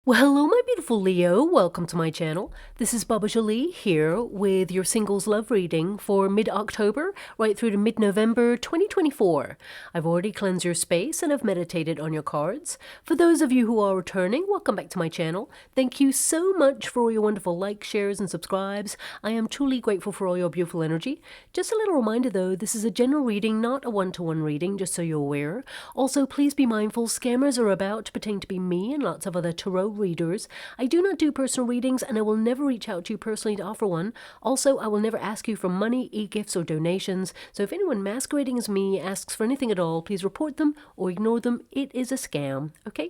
Well, hello, my beautiful Leo. Welcome to my channel. This is Baba Jolie here with your singles love reading for mid-October right through to mid-November 2024. I've already cleansed your space and have meditated on your cards. For those of you who are returning, welcome back to my channel. Thank you so much for all your wonderful likes, shares, and subscribes. I am truly grateful for all your beautiful energy. Just a little reminder though, this is a general reading, not a one-to-one reading, just so you're aware. Also, please be mindful, scammers are about to pretend to be me and lots of other tarot readers. I do not do personal readings and I will never reach out to you personally to offer one. Also, I will never ask you for money, e-gifts, or donations. So if anyone masquerading as me asks for anything at all, please report them or ignore them. It is a scam, okay?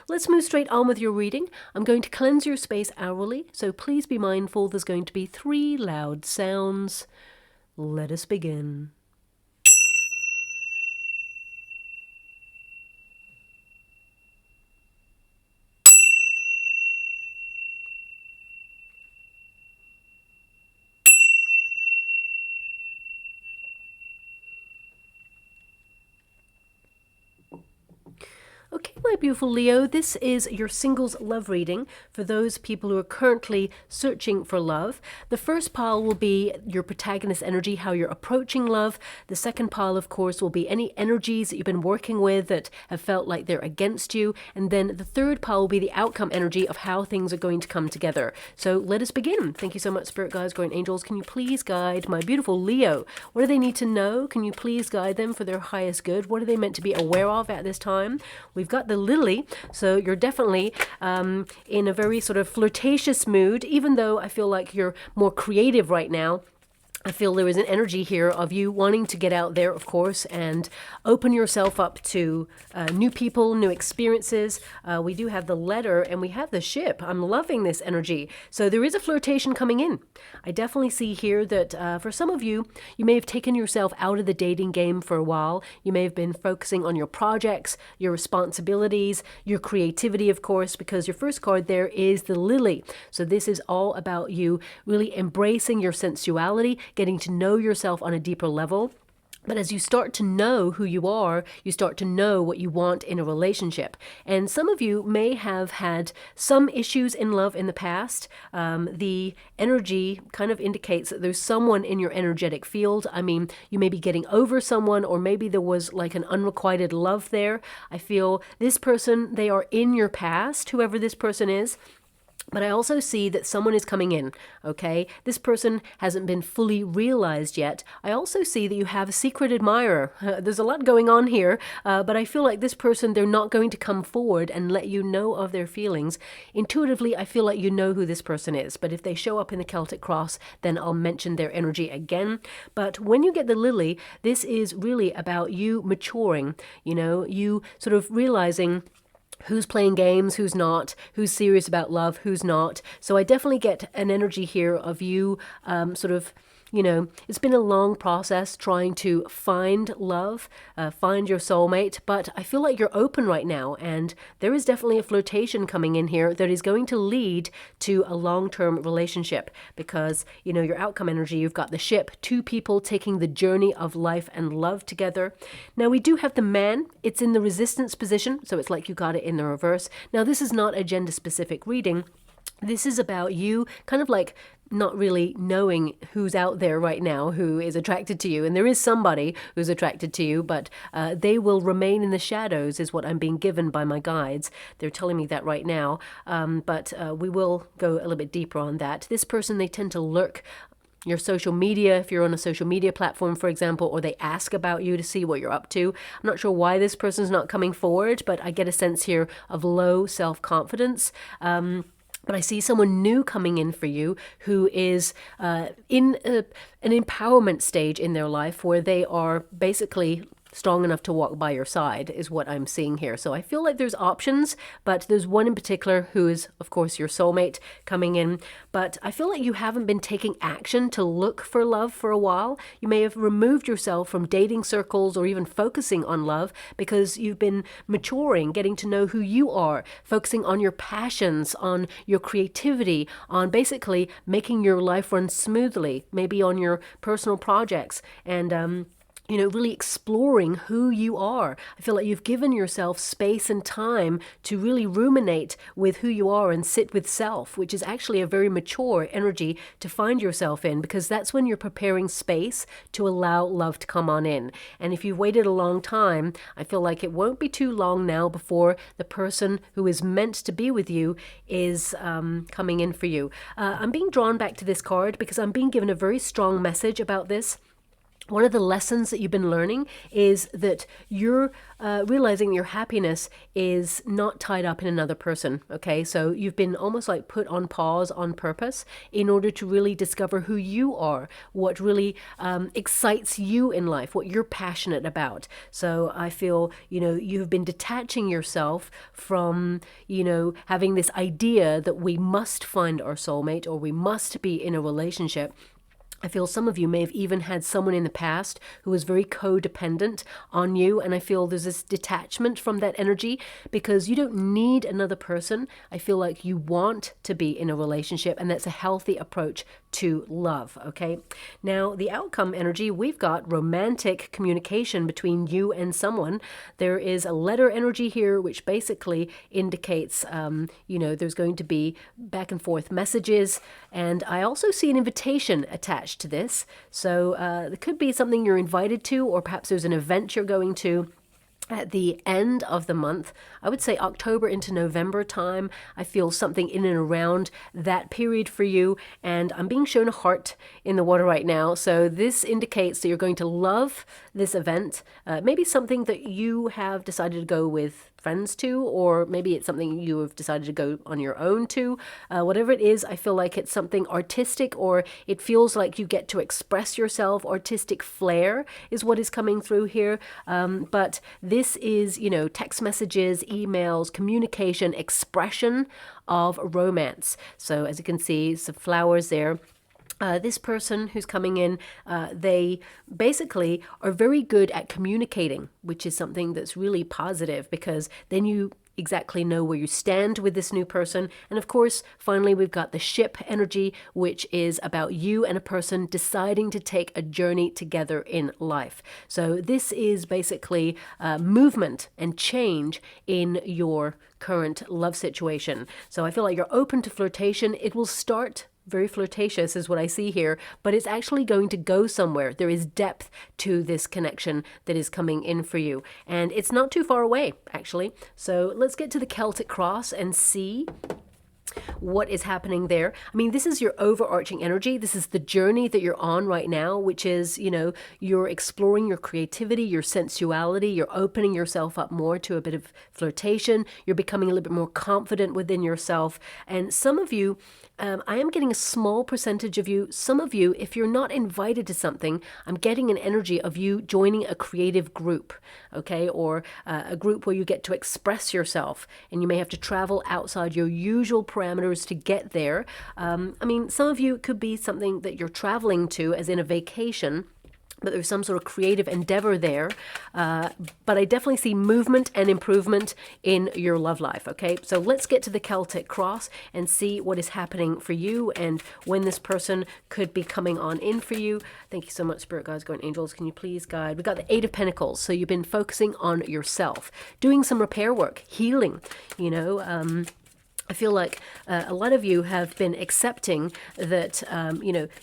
Let's move straight on with your reading. I'm going to cleanse your space hourly, so please be mindful there's going to be 3 loud sounds. Let us begin. Okay, my beautiful Leo, this is your singles love reading for those people who are currently searching for love. The first pile will be your protagonist energy, how you're approaching love. The second pile, of course, will be any energies that you've been working with that have felt like they're against you. And then the third pile will be the outcome energy of how things are going to come together. So let us begin. Thank you so much, Spirit Guides, Guardian Angels. Can you please guide my beautiful Leo? What do they need to know? Can you please guide them for their highest good? What are they meant to be aware of at this time? We've got the Lily, so you're definitely in a very sort of flirtatious mood, even though I feel like you're more creative right now. I feel there is an energy here of you wanting to get out there, of course, and open yourself up to new people, new experiences. We do have the letter and we have the ship. I'm loving this energy. So there is a flirtation coming in. I definitely see here that for some of you, you may have taken yourself out of the dating game for a while. You may have been focusing on your projects, your responsibilities, your creativity, of course, because your first card there is the Lily. So this is all about you really embracing your sensuality, getting to know yourself on a deeper level. But as you start to know who you are, you start to know what you want in a relationship. And some of you may have had some issues in love in the past. The energy kind of indicates that there's someone in your energetic field. I mean, you may be getting over someone, or maybe there was like an unrequited love there. I feel this person, they are in your past, whoever this person is. But I also see that someone is coming in, okay? This person hasn't been fully realized yet. I also see that you have a secret admirer. There's a lot going on here, but I feel like this person, they're not going to come forward and let you know of their feelings. Intuitively, I feel like you know who this person is, but if they show up in the Celtic cross, then I'll mention their energy again. But when you get the Lily, this is really about you maturing, you know, you sort of realizing who's playing games, who's not, who's serious about love, who's not. So I definitely get an energy here of you sort of, you know, it's been a long process trying to find love, find your soulmate, but I feel like you're open right now, and there is definitely a flirtation coming in here that is going to lead to a long-term relationship because, you know, your outcome energy, you've got the ship, 2 people taking the journey of life and love together. Now, we do have the man. It's in the resistance position, so it's like you got it in the reverse. Now, this is not a gender-specific reading. This is about you kind of like not really knowing who's out there right now who is attracted to you. And there is somebody who's attracted to you, but they will remain in the shadows is what I'm being given by my guides. They're telling me that right now. But we will go a little bit deeper on that. This person, they tend to lurk your social media, if you're on a social media platform, for example, or they ask about you to see what you're up to. I'm not sure why this person's not coming forward, but I get a sense here of low self-confidence. But I see someone new coming in for you who is in an empowerment stage in their life where they are basically strong enough to walk by your side is what I'm seeing here. So I feel like there's options, but there's one in particular who is, of course, your soulmate coming in. But I feel like you haven't been taking action to look for love for a while. You may have removed yourself from dating circles or even focusing on love because you've been maturing, getting to know who you are, focusing on your passions, on your creativity, on basically making your life run smoothly, maybe on your personal projects. And really exploring who you are. I feel like you've given yourself space and time to really ruminate with who you are and sit with self, which is actually a very mature energy to find yourself in, because that's when you're preparing space to allow love to come on in. And if you've waited a long time, I feel like it won't be too long now before the person who is meant to be with you is coming in for you. I'm being drawn back to this card because I'm being given a very strong message about this. One of the lessons that you've been learning is that you're realizing your happiness is not tied up in another person, okay? So you've been almost like put on pause on purpose in order to really discover who you are, what really excites you in life, what you're passionate about. So I feel, you've been detaching yourself from, having this idea that we must find our soulmate or we must be in a relationship. I feel some of you may have even had someone in the past who was very codependent on you, and I feel there's this detachment from that energy because you don't need another person. I feel like you want to be in a relationship, and that's a healthy approach to love, okay? Now, the outcome energy, we've got romantic communication between you and someone. There is a letter energy here, which basically indicates, there's going to be back and forth messages, and I also see an invitation attached to this. So there could be something you're invited to, or perhaps there's an event you're going to at the end of the month. I would say October into November time. I feel something in and around that period for you, and I'm being shown a heart in the water right now. So this indicates that you're going to love this event. Maybe something that you have decided to go with friends to, or maybe it's something you have decided to go on your own to. Whatever it is, I feel like it's something artistic, or it feels like you get to express yourself. Artistic flair is what is coming through here. But this is, text messages, emails, communication, expression of romance. So as you can see, some flowers there. This person who's coming in, they basically are very good at communicating, which is something that's really positive, because then you exactly know where you stand with this new person. And of course, finally, we've got the ship energy, which is about you and a person deciding to take a journey together in life. So this is basically movement and change in your current love situation. So I feel like you're open to flirtation. It will start very flirtatious is what I see here, but it's actually going to go somewhere. There is depth to this connection that is coming in for you, and it's not too far away, actually. So let's get to the Celtic cross and see what is happening there. I mean, this is your overarching energy. This is the journey that you're on right now, which is, you're exploring your creativity, your sensuality, you're opening yourself up more to a bit of flirtation, you're becoming a little bit more confident within yourself. And some of you, I am getting a small percentage of you. Some of you, if you're not invited to something, I'm getting an energy of you joining a creative group, okay? Or a group where you get to express yourself, and you may have to travel outside your usual parameters to get there. Some of you, it could be something that you're traveling to, as in a vacation, but there's some sort of creative endeavor there. But I definitely see movement and improvement in your love life, okay? So let's get to the Celtic cross and see what is happening for you and when this person could be coming on in for you. Thank you so much, Spirit Guides, Guardian Angels. Can you please guide? We've got the Eight of Pentacles. So you've been focusing on yourself, doing some repair work, healing, I feel like a lot of you have been accepting that,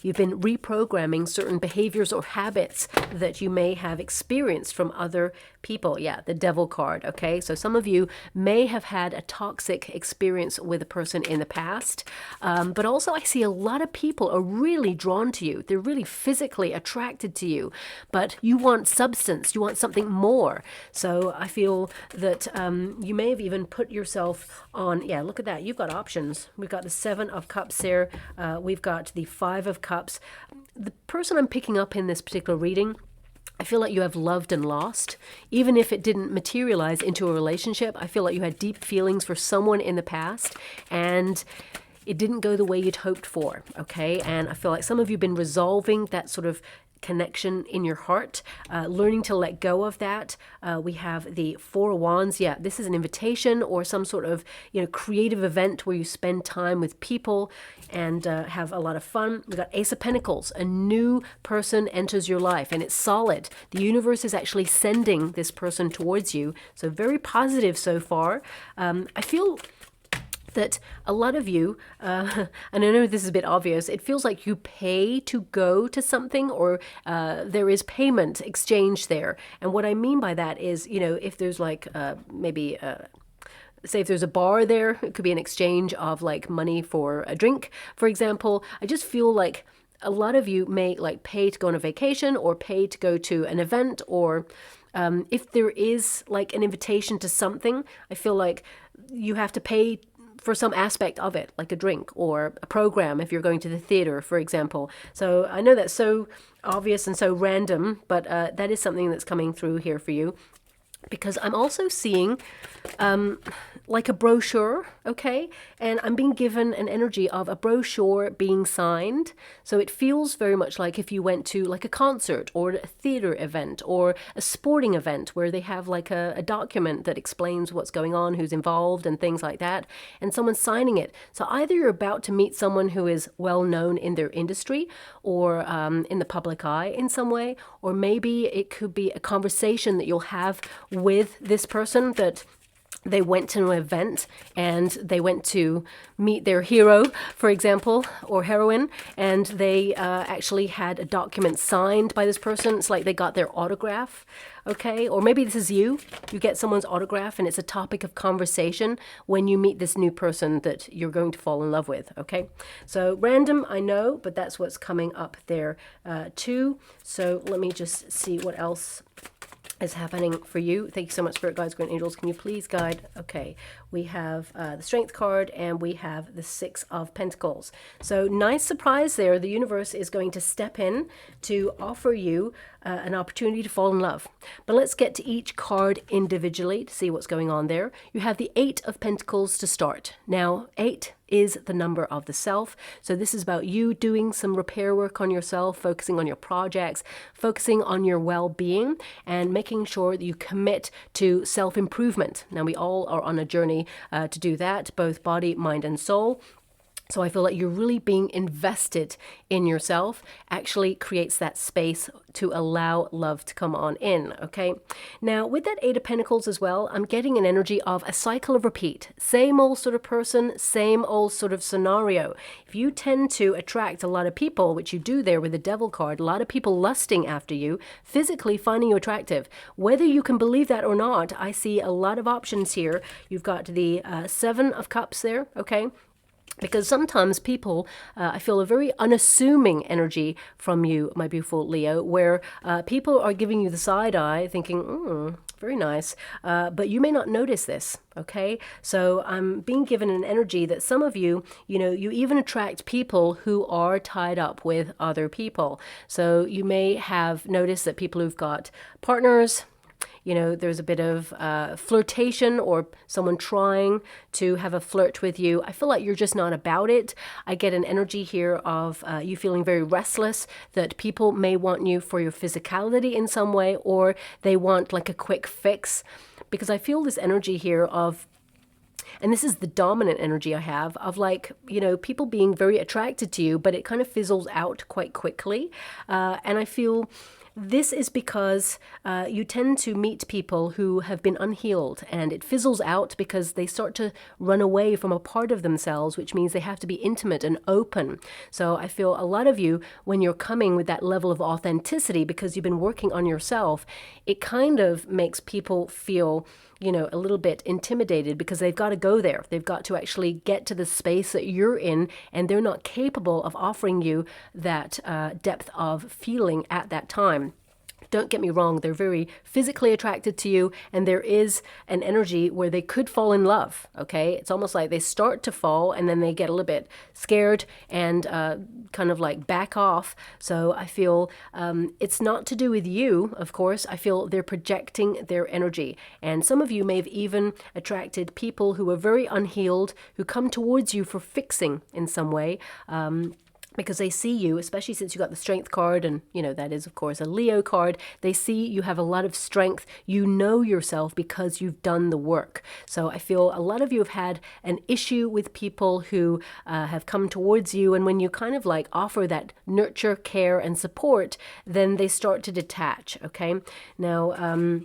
you've been reprogramming certain behaviors or habits that you may have experienced from other people. Yeah, the Devil card, okay? So some of you may have had a toxic experience with a person in the past, but also I see a lot of people are really drawn to you. They're really physically attracted to you, but you want substance. You want something more. So I feel that you may have even put yourself on, look at that. You've got options. We've got the Seven of Cups there. We've got the Five of Cups. The person I'm picking up in this particular reading, I feel like you have loved and lost. Even if it didn't materialize into a relationship, I feel like you had deep feelings for someone in the past, and it didn't go the way you'd hoped for, okay? And I feel like some of you have been resolving that sort of connection in your heart, learning to let go of that. We have the Four of Wands. Yeah, this is an invitation or some sort of, creative event where you spend time with people and have a lot of fun. We've got Ace of Pentacles. A new person enters your life and it's solid. The universe is actually sending this person towards you. So very positive so far. I feel that a lot of you, and I know this is a bit obvious, it feels like you pay to go to something, or there is payment exchange there. And what I mean by that is, if there's like maybe say if there's a bar there, it could be an exchange of like money for a drink, for example. I just feel like a lot of you may like pay to go on a vacation or pay to go to an event, or if there is like an invitation to something, I feel like you have to pay for some aspect of it, like a drink or a program if you're going to the theater, for example. So I know that's so obvious and so random, but that is something that's coming through here for you. Because I'm also seeing like a brochure, okay? And I'm being given an energy of a brochure being signed. So it feels very much like if you went to like a concert or a theater event or a sporting event where they have like a document that explains what's going on, who's involved and things like that, and someone's signing it. So either you're about to meet someone who is well known in their industry or in the public eye in some way, or maybe it could be a conversation that you'll have with this person that they went to an event and they went to meet their hero, for example, or heroine, and they actually had a document signed by this person. It's like they got their autograph, okay? Or maybe this is you. You get someone's autograph and it's a topic of conversation when you meet this new person that you're going to fall in love with, okay? So random, I know, but that's what's coming up there too. So let me just see what else is happening for you. Thank you so much, Spirit Guides, Great Angels. Can you please guide? Okay, we have the Strength card and we have the Six of Pentacles. So nice surprise there. The universe is going to step in to offer you an opportunity to fall in love. But let's get to each card individually to see what's going on there. You have the Eight of Pentacles to start. Now, 8 is the number of the self. So this is about you doing some repair work on yourself, focusing on your projects, focusing on your well-being, and making sure that you commit to self-improvement. Now, we all are on a journey to do that, both body, mind, and soul. So I feel like you're really being invested in yourself actually creates that space to allow love to come on in, okay? Now, with that Eight of Pentacles as well, I'm getting an energy of a cycle of repeat. Same old sort of person, same old sort of scenario. If you tend to attract a lot of people, which you do there with the Devil card, a lot of people lusting after you, physically finding you attractive. Whether you can believe that or not, I see a lot of options here. You've got the Seven of Cups there, okay? Because sometimes people, I feel a very unassuming energy from you, my beautiful Leo, where people are giving you the side eye thinking, very nice, but you may not notice this, okay? So I'm being given an energy that some of you, you even attract people who are tied up with other people. So you may have noticed that people who've got partners, there's a bit of flirtation or someone trying to have a flirt with you. I feel like you're just not about it. I get an energy here of you feeling very restless, that people may want you for your physicality in some way, or they want like a quick fix. Because I feel this energy here of, and this is the dominant energy I have, of like, people being very attracted to you, but it kind of fizzles out quite quickly. And I feel this is because you tend to meet people who have been unhealed, and it fizzles out because they start to run away from a part of themselves, which means they have to be intimate and open. So I feel a lot of you, when you're coming with that level of authenticity because you've been working on yourself, it kind of makes people feel a little bit intimidated because they've got to go there. They've got to actually get to the space that you're in, and they're not capable of offering you that depth of feeling at that time. Don't get me wrong, they're very physically attracted to you, and there is an energy where they could fall in love, okay? It's almost like they start to fall and then they get a little bit scared and kind of like back off. So I feel it's not to do with you, of course. I feel they're projecting their energy. And some of you may have even attracted people who are very unhealed, who come towards you for fixing in some way. Because they see you, especially since you got the Strength card, and you know that is of course a Leo card, they see you have a lot of strength. You know yourself because you've done the work. So I feel a lot of you have had an issue with people who have come towards you, and when you kind of like offer that nurture, care, and support, then they start to detach, okay? Now,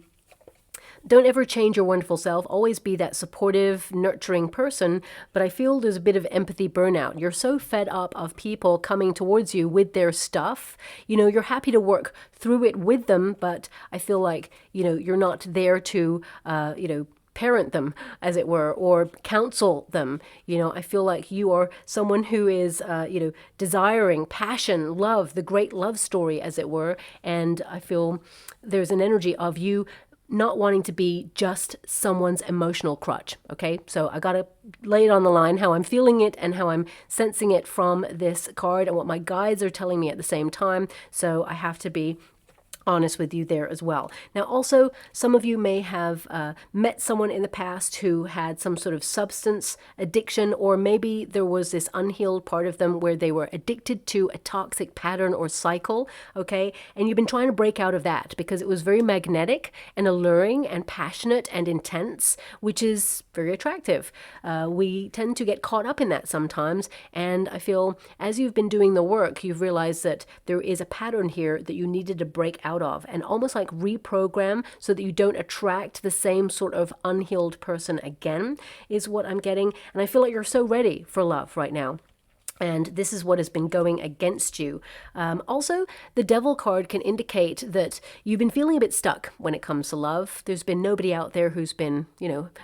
don't ever change your wonderful self. Always be that supportive, nurturing person. But I feel there's a bit of empathy burnout. You're so fed up of people coming towards you with their stuff. You know, you're happy to work through it with them, but I feel like, you know, you're not there to, parent them, as it were, or counsel them. You know, I feel like you are someone who is, desiring passion, love, the great love story, as it were. And I feel there's an energy of you not wanting to be just someone's emotional crutch, okay? So I gotta lay it on the line, how I'm feeling it and how I'm sensing it from this card and what my guides are telling me at the same time. So I have to be honest with you there as well. Now also, some of you may have met someone in the past who had some sort of substance addiction, or maybe there was this unhealed part of them where they were addicted to a toxic pattern or cycle, okay? And you've been trying to break out of that because it was very magnetic and alluring and passionate and intense, which is very attractive. We tend to get caught up in that sometimes, and I feel as you've been doing the work, you've realized that there is a pattern here that you needed to break out of and almost like reprogram so that you don't attract the same sort of unhealed person again, is what I'm getting. And I feel like you're so ready for love right now. And this is what has been going against you. Also, the Devil card can indicate that you've been feeling a bit stuck when it comes to love. There's been nobody out there who's been,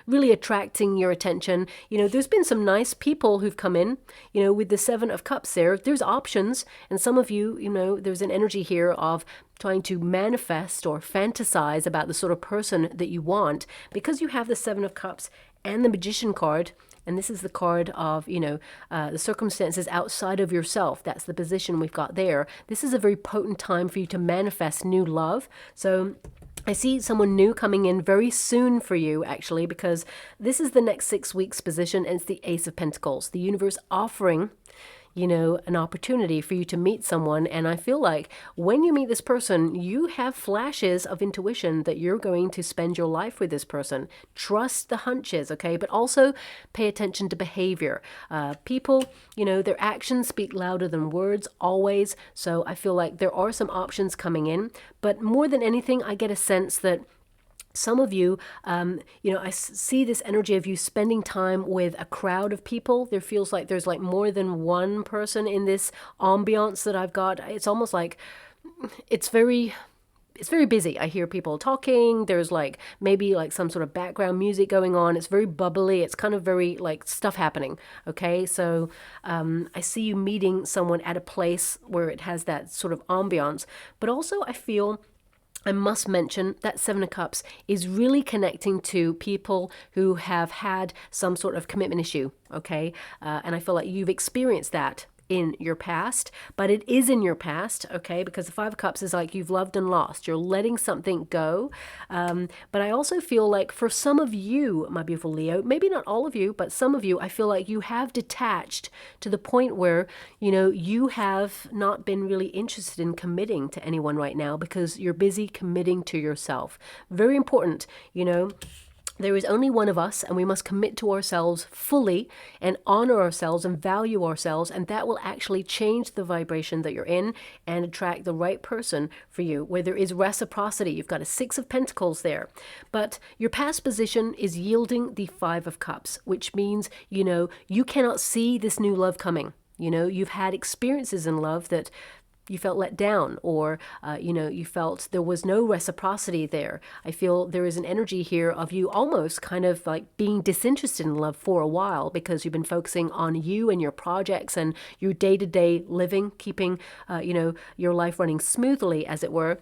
really attracting your attention. There's been some nice people who've come in, with the Seven of Cups there. There's options. And some of you, there's an energy here of trying to manifest or fantasize about the sort of person that you want, because you have the Seven of Cups and the Magician card. And this is the card of, the circumstances outside of yourself. That's the position we've got there. This is a very potent time for you to manifest new love. So I see someone new coming in very soon for you, actually, because this is the next 6 weeks position, and it's the Ace of Pentacles. The universe offering an opportunity for you to meet someone. And I feel like when you meet this person, you have flashes of intuition that you're going to spend your life with this person. Trust the hunches, okay? But also pay attention to behavior. People, their actions speak louder than words always. So I feel like there are some options coming in. But more than anything, I get a sense that some of you, I see this energy of you spending time with a crowd of people. There feels like there's like more than one person in this ambiance that I've got. It's almost like it's very busy. I hear people talking. There's like maybe like some sort of background music going on. It's very bubbly. It's kind of very like stuff happening. Okay. So I see you meeting someone at a place where it has that sort of ambiance, but also I must mention that Seven of Cups is really connecting to people who have had some sort of commitment issue, okay? And I feel like you've experienced that in your past, but it is in your past, okay? Because the Five of Cups is like you've loved and lost. You're letting something go. But I also feel like for some of you, my beautiful Leo, maybe not all of you, but some of you, I feel like you have detached to the point where, you have not been really interested in committing to anyone right now because you're busy committing to yourself. Very important, There is only one of us, and we must commit to ourselves fully and honor ourselves and value ourselves, and that will actually change the vibration that you're in and attract the right person for you, where there is reciprocity. You've got a Six of Pentacles there. But your past position is yielding the Five of Cups, which means, you cannot see this new love coming. You've had experiences in love that you felt let down, or, you felt there was no reciprocity there. I feel there is an energy here of you almost kind of like being disinterested in love for a while because you've been focusing on you and your projects and your day-to-day living, keeping, your life running smoothly, as it were.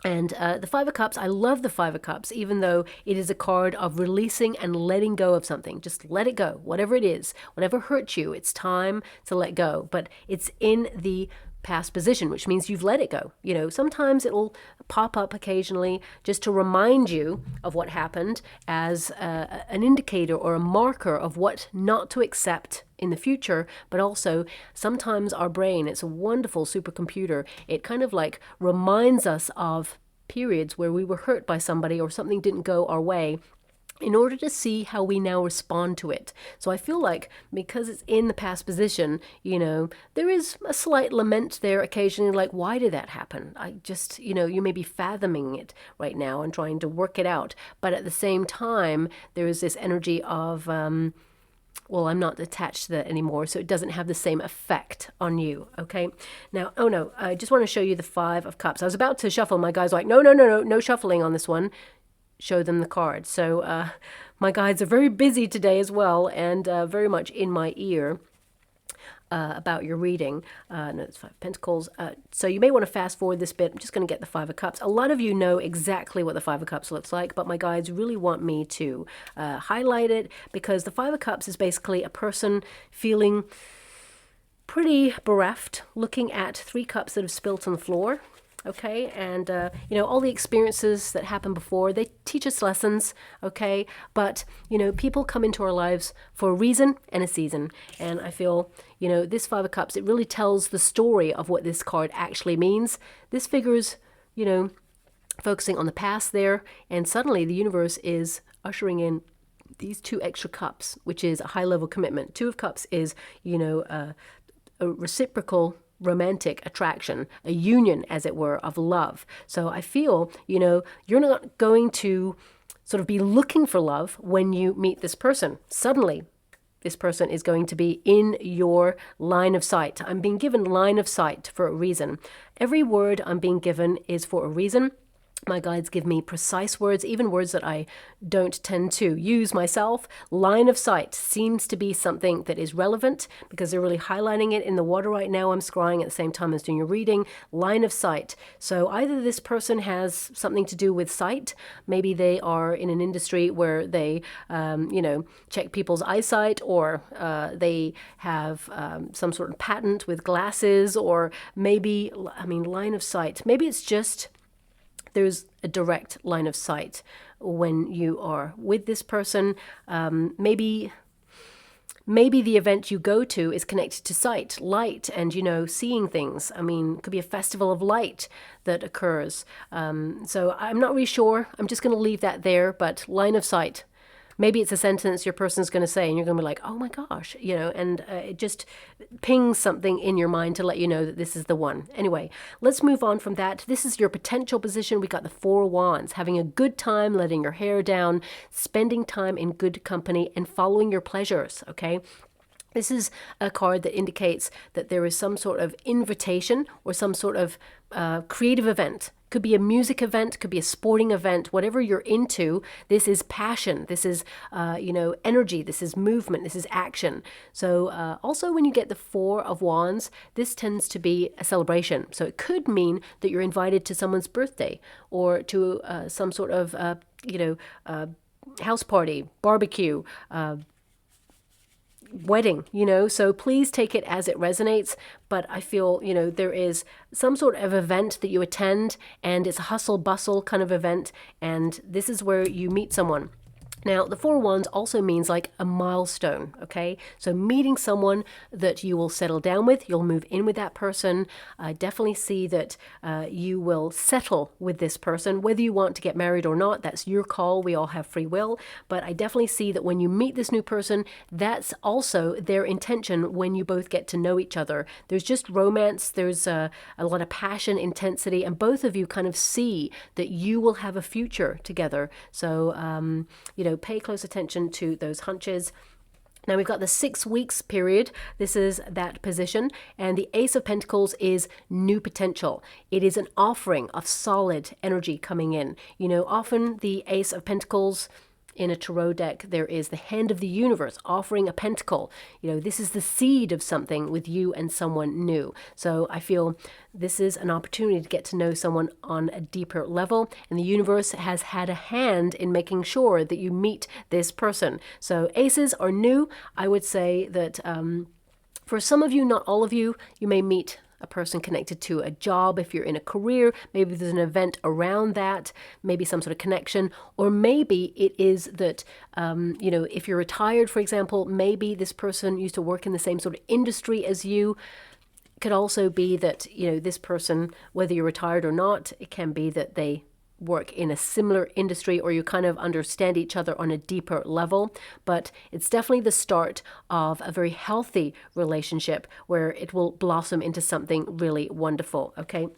And the Five of Cups, I love the Five of Cups, even though it is a card of releasing and letting go of something. Just let it go, whatever it is, whatever hurt you, it's time to let go. But it's in the past position, which means you've let it go. You know, sometimes it'll pop up occasionally just to remind you of what happened as an indicator or a marker of what not to accept in the future. But also sometimes our brain, it's a wonderful supercomputer, it kind of like reminds us of periods where we were hurt by somebody or something didn't go our way, in order to see how we now respond to it. So I feel like because it's in the past position, you know, there is a slight lament there occasionally, like, why did that happen? I just, you know, you may be fathoming it right now and trying to work it out. But at the same time, there is this energy of, well, I'm not attached to that anymore, so it doesn't have the same effect on you, okay? Now, oh no, I just want to show you the Five of Cups. I was about to shuffle. My guy's like, no shuffling on this one. Show them the cards. So my guides are very busy today as well, and very much in my ear about your reading. No, it's Five of Pentacles. So you may want to fast forward this bit. I'm just going to get the Five of Cups. A lot of you know exactly what the Five of Cups looks like, but my guides really want me to highlight it, because the Five of Cups is basically a person feeling pretty bereft, looking at 3 cups that have spilt on the floor. Okay, and you know, all the experiences that happened before, they teach us lessons, okay? But, you know, people come into our lives for a reason and a season. And I feel, you know, this Five of Cups, it really tells the story of what this card actually means. This figure's, you know, focusing on the past there, and suddenly the universe is ushering in these 2 extra cups, which is a high-level commitment. 2 of Cups is, you know, a reciprocal romantic attraction, a union, as it were, of love. So I feel, you know, you're not going to sort of be looking for love when you meet this person. Suddenly, this person is going to be in your line of sight. I'm being given line of sight for a reason. Every word I'm being given is for a reason. My guides give me precise words, even words that I don't tend to use myself. Line of sight seems to be something that is relevant, because they're really highlighting it in the water right now. I'm scrying at the same time as doing a reading. Line of sight. So either this person has something to do with sight. Maybe they are in an industry where they, you know, check people's eyesight, or they have some sort of patent with glasses, or maybe, I mean, line of sight. Maybe it's just there's a direct line of sight when you are with this person. Maybe the event you go to is connected to sight, light, and, you know, seeing things. I mean, it could be a festival of light that occurs. So I'm not really sure. I'm just going to leave that there, but line of sight. Maybe it's a sentence your person's going to say, and you're going to be like, oh my gosh, you know, and it just pings something in your mind to let you know that this is the one. Anyway, let's move on from that. This is your potential position. We got the Four of Wands, having a good time, letting your hair down, spending time in good company, and following your pleasures, okay? This is a card that indicates that there is some sort of invitation or some sort of creative event. Could be a music event, could be a sporting event, whatever you're into. This is passion. This is, you know, energy. This is movement. This is action. So also when you get the Four of Wands, this tends to be a celebration. So it could mean that you're invited to someone's birthday, or to some sort of, you know, house party, barbecue, wedding, you know, so please take it as it resonates. But I feel, you know, there is some sort of event that you attend, and it's a hustle bustle kind of event, and this is where you meet someone. Now, the Four of Wands also means like a milestone, okay? So meeting someone that you will settle down with, you'll move in with that person. I definitely see that you will settle with this person, whether you want to get married or not. That's your call. We all have free will. But I definitely see that when you meet this new person, that's also their intention when you both get to know each other. There's just romance. There's a lot of passion, intensity, and both of you kind of see that you will have a future together. So, you know, pay close attention to those hunches. Now we've got the 6 weeks period. This is that position. And the Ace of Pentacles is new potential. It is an offering of solid energy coming in. You know, often the Ace of Pentacles in a tarot deck, there is the hand of the universe offering a pentacle. You know, this is the seed of something with you and someone new. So I feel this is an opportunity to get to know someone on a deeper level, and the universe has had a hand in making sure that you meet this person. So aces are new. I would say that for some of you, not all of you, you may meet a person connected to a job. If you're in a career, maybe there's an event around that, maybe some sort of connection, or maybe it is that, you know, if you're retired, for example, maybe this person used to work in the same sort of industry as you. It could also be that, you know, this person, whether you're retired or not, it can be that they work in a similar industry, or you kind of understand each other on a deeper level. But it's definitely the start of a very healthy relationship where it will blossom into something really wonderful. Okay.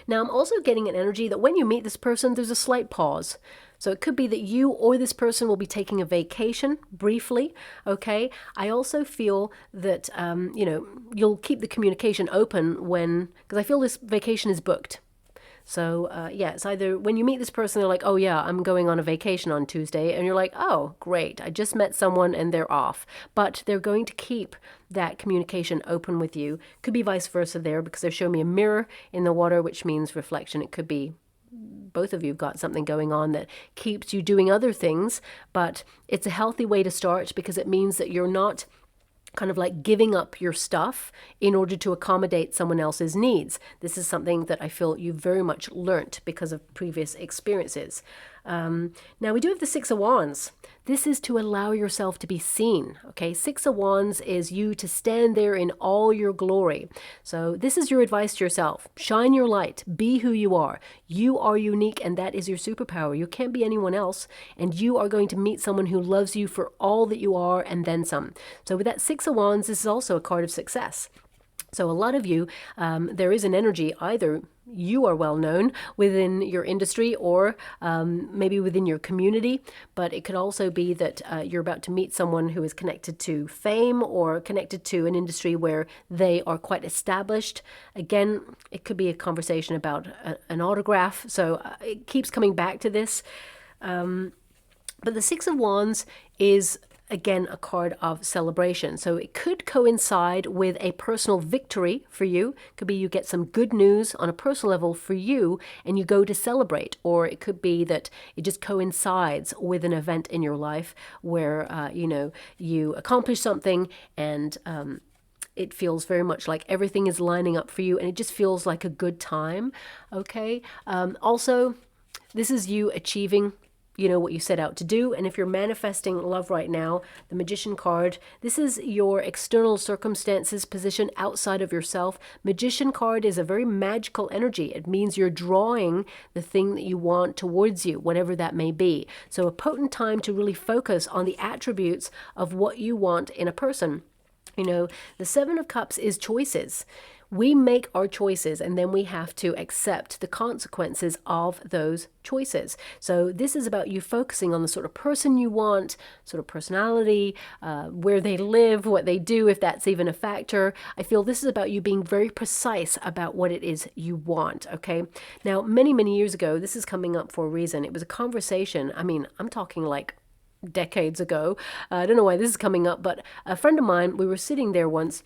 Now I'm also getting an energy that when you meet this person, there's a slight pause. So it could be that you or this person will be taking a vacation briefly, okay? I also feel that, you know, you'll keep the communication open because I feel this vacation is booked. So, yeah, it's either when you meet this person, they're like, oh, yeah, I'm going on a vacation on Tuesday. And you're like, oh, great. I just met someone and they're off. But they're going to keep that communication open with you. Could be vice versa there, because they're showing me a mirror in the water, which means reflection. It could be both of you have got something going on that keeps you doing other things. But it's a healthy way to start, because it means that you're not kind of like giving up your stuff in order to accommodate someone else's needs. This is something that I feel you very much learnt because of previous experiences. Now we do have the Six of Wands. This is to allow yourself to be seen. Okay, Six of Wands is you to stand there in all your glory. So this is your advice to yourself. Shine your light. Be who you are. You are unique, and that is your superpower. You can't be anyone else, and you are going to meet someone who loves you for all that you are and then some. So with that Six of Wands, this is also a card of success. So a lot of you, there is an energy, either you are well known within your industry or maybe within your community, but it could also be that you're about to meet someone who is connected to fame or connected to an industry where they are quite established. Again, it could be a conversation about an autograph. So it keeps coming back to this. But the Six of Wands is, again, a card of celebration. So it could coincide with a personal victory for you. It could be you get some good news on a personal level for you and you go to celebrate. Or it could be that it just coincides with an event in your life where, you know, you accomplish something and it feels very much like everything is lining up for you and it just feels like a good time. Okay. Also, this is you achieving, you know, what you set out to do. And if you're manifesting love right now, the Magician card, this is your external circumstances position outside of yourself. Magician card is a very magical energy. It means you're drawing the thing that you want towards you, whatever that may be. So a potent time to really focus on the attributes of what you want in a person. You know, the Seven of Cups is choices. We make our choices and then we have to accept the consequences of those choices. So this is about you focusing on the sort of person you want, sort of personality, where they live, what they do, if that's even a factor. I feel this is about you being very precise about what it is you want, okay? Now, many, many years ago, this is coming up for a reason. It was a conversation. I mean, I'm talking like decades ago. I don't know why this is coming up, but a friend of mine, we were sitting there once,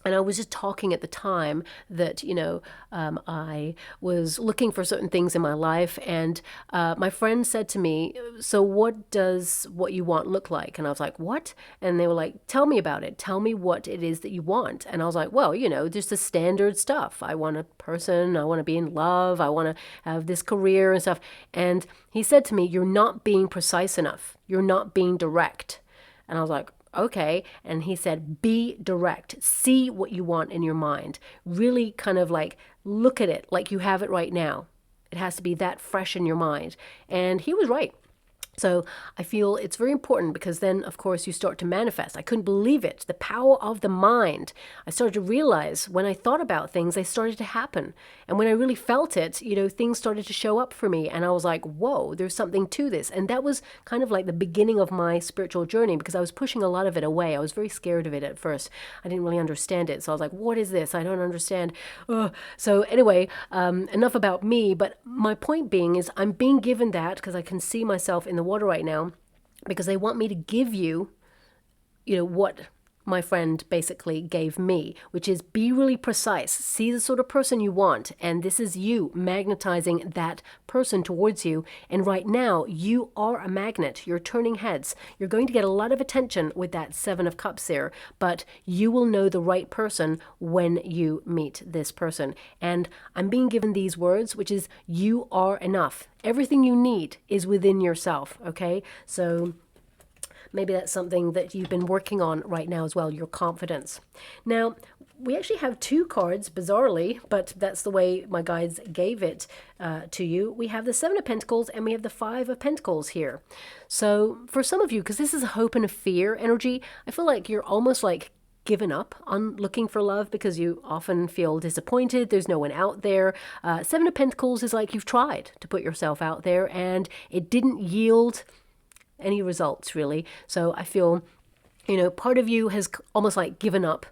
and I was just talking at the time that, you know, I was looking for certain things in my life. And my friend said to me, so what does what you want look like? And I was like, what? And they were like, tell me about it. Tell me what it is that you want. And I was like, well, you know, just the standard stuff. I want a person. I want to be in love. I want to have this career and stuff. And he said to me, you're not being precise enough. You're not being direct. And I was like, okay. And he said, be direct. See what you want in your mind. Really kind of like look at it like you have it right now. It has to be that fresh in your mind. And he was right. So I feel it's very important because then, of course, you start to manifest. I couldn't believe it. The power of the mind. I started to realize when I thought about things, they started to happen. And when I really felt it, you know, things started to show up for me. And I was like, whoa, there's something to this. And that was kind of like the beginning of my spiritual journey because I was pushing a lot of it away. I was very scared of it at first. I didn't really understand it. So I was like, what is this? I don't understand. So anyway, enough about me. But my point being is I'm being given that because I can see myself in the water right now because they want me to give you, what my friend basically gave me, which is be really precise. See the sort of person you want, and this is you magnetizing that person towards you. And right now, you are a magnet. You're turning heads. You're going to get a lot of attention with that Seven of Cups there, but you will know the right person when you meet this person. And I'm being given these words, which is you are enough. Everything you need is within yourself, okay? So maybe that's something that you've been working on right now as well, your confidence. Now, we actually have two cards, bizarrely, but that's the way my guides gave it to you. We have the Seven of Pentacles and we have the Five of Pentacles here. So for some of you, because this is a hope and a fear energy, I feel like you're almost like given up on looking for love because you often feel disappointed. There's no one out there. Seven of Pentacles is like you've tried to put yourself out there and it didn't yield any results, really. So I feel, part of you has almost like given up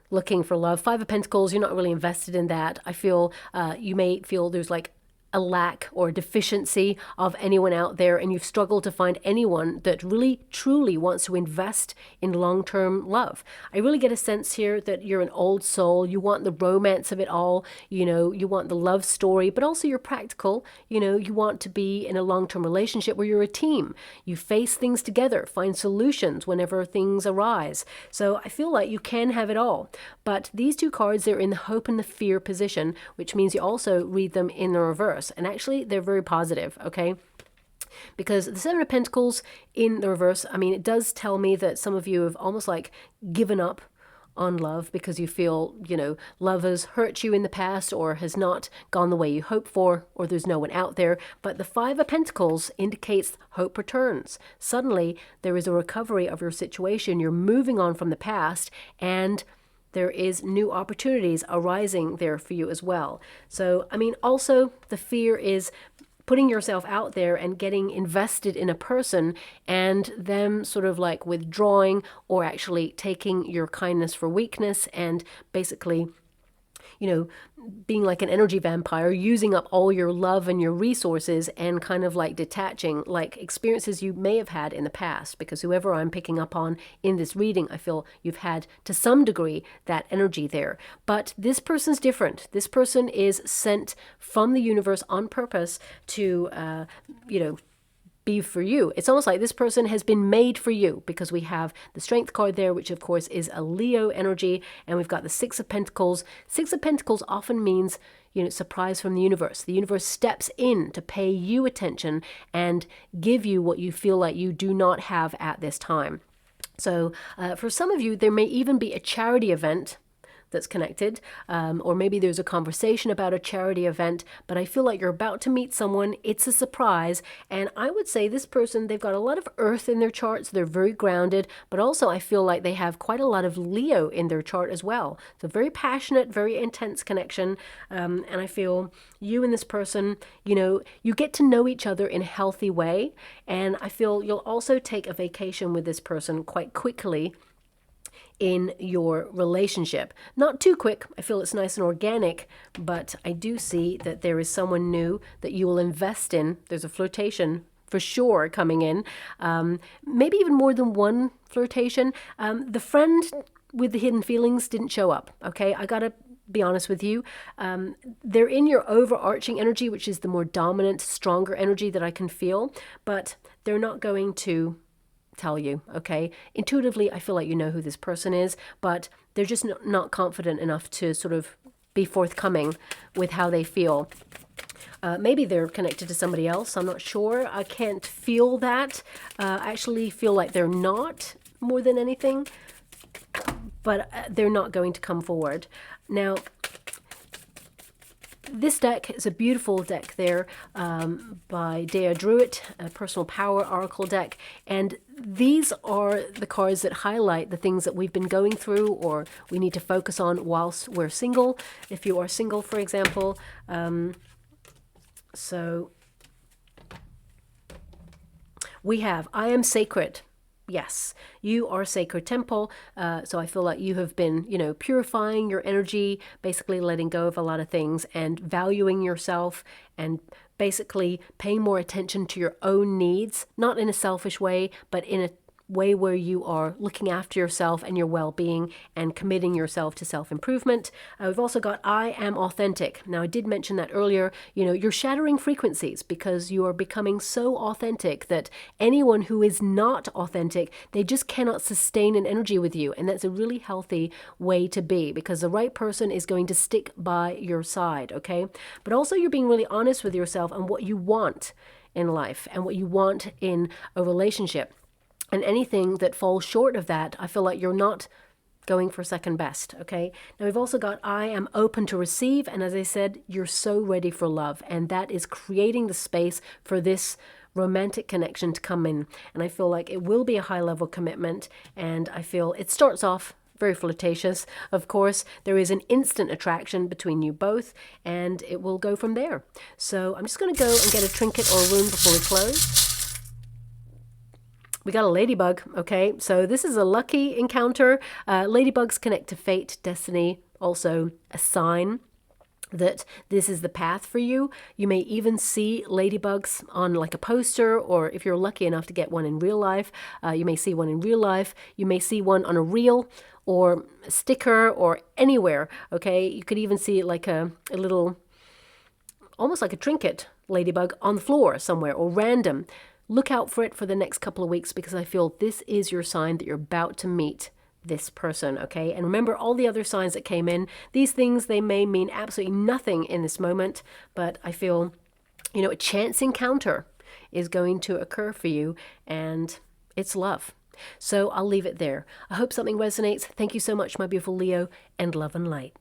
looking for love. Five of Pentacles, you're not really invested in that. I feel you may feel there's like a lack or deficiency of anyone out there, and you've struggled to find anyone that really truly wants to invest in long-term love. I really get a sense here that you're an old soul. You want the romance of it all, you want the love story, but also you're practical. You want to be in a long-term relationship where you're a team. You face things together, find solutions whenever things arise. So I feel like you can have it all. But these two cards, they're in the hope and the fear position, which means you also read them in the reverse. And actually, they're very positive, okay? Because the Seven of Pentacles in the reverse, it does tell me that some of you have almost like given up on love because you feel, love has hurt you in the past or has not gone the way you hoped for, or there's no one out there. But the Five of Pentacles indicates hope returns. Suddenly, there is a recovery of your situation. You're moving on from the past, and there is new opportunities arising there for you as well. So, also the fear is putting yourself out there and getting invested in a person and them sort of like withdrawing or actually taking your kindness for weakness and basically, being like an energy vampire, using up all your love and your resources and kind of like detaching, like experiences you may have had in the past, because whoever I'm picking up on in this reading, I feel you've had to some degree that energy there. But this person's different. This person is sent from the universe on purpose to, be for you. It's almost like this person has been made for you, because we have the Strength card there, which of course is a Leo energy, and we've got the Six of Pentacles. Six of Pentacles often means, surprise from the universe. The universe steps in to pay you attention and give you what you feel like you do not have at this time. So for some of you, there may even be a charity event that's connected, or maybe there's a conversation about a charity event, but I feel like you're about to meet someone. It's a surprise, and I would say this person, they've got a lot of earth in their charts. They're very grounded, but also I feel like they have quite a lot of Leo in their chart as well. So very passionate, very intense connection, and I feel you and this person, you get to know each other in a healthy way, and I feel you'll also take a vacation with this person quite quickly in your relationship. Not too quick. I feel it's nice and organic, but I do see that there is someone new that you will invest in. There's a flirtation for sure coming in. Maybe even more than one flirtation. The friend with the hidden feelings didn't show up. Okay, I gotta be honest with you. They're in your overarching energy, which is the more dominant, stronger energy that I can feel, but they're not going to tell you, okay? Intuitively, I feel like you know who this person is, but they're just not confident enough to sort of be forthcoming with how they feel. Maybe they're connected to somebody else. I'm not sure. I can't feel that. I actually feel like they're not, more than anything, but they're not going to come forward. Now, this deck is a beautiful deck there by DREWIT, a personal power oracle deck. And these are the cards that highlight the things that we've been going through or we need to focus on whilst we're single. If you are single, for example. So we have, I am sacred. Yes, you are a sacred temple. So I feel like you have been, purifying your energy, basically letting go of a lot of things and valuing yourself and basically paying more attention to your own needs, not in a selfish way, but in a way where you are looking after yourself and your well-being and committing yourself to self-improvement. We've also got I am authentic. Now, I did mention that earlier. You're shattering frequencies because you are becoming so authentic that anyone who is not authentic, they just cannot sustain an energy with you. And that's a really healthy way to be, because the right person is going to stick by your side, okay? But also you're being really honest with yourself and what you want in life and what you want in a relationship. And anything that falls short of that, I feel like you're not going for second best, okay? Now, we've also got I am open to receive. And as I said, you're so ready for love. And that is creating the space for this romantic connection to come in. And I feel like it will be a high-level commitment. And I feel it starts off very flirtatious. Of course, there is an instant attraction between you both. And it will go from there. So I'm just going to go and get a trinket or a rune before we close. We got a ladybug, okay? So this is a lucky encounter. Ladybugs connect to fate, destiny, also a sign that this is the path for you. You may even see ladybugs on like a poster, or if you're lucky enough to get one in real life, you may see one in real life. You may see one on a reel or a sticker or anywhere, okay? You could even see like a little, almost like a trinket ladybug on the floor somewhere or random. Look out for it for the next couple of weeks, because I feel this is your sign that you're about to meet this person, okay? And remember all the other signs that came in. These things, they may mean absolutely nothing in this moment, but I feel, a chance encounter is going to occur for you, and it's love. So I'll leave it there. I hope something resonates. Thank you so much, my beautiful Leo, and love and light.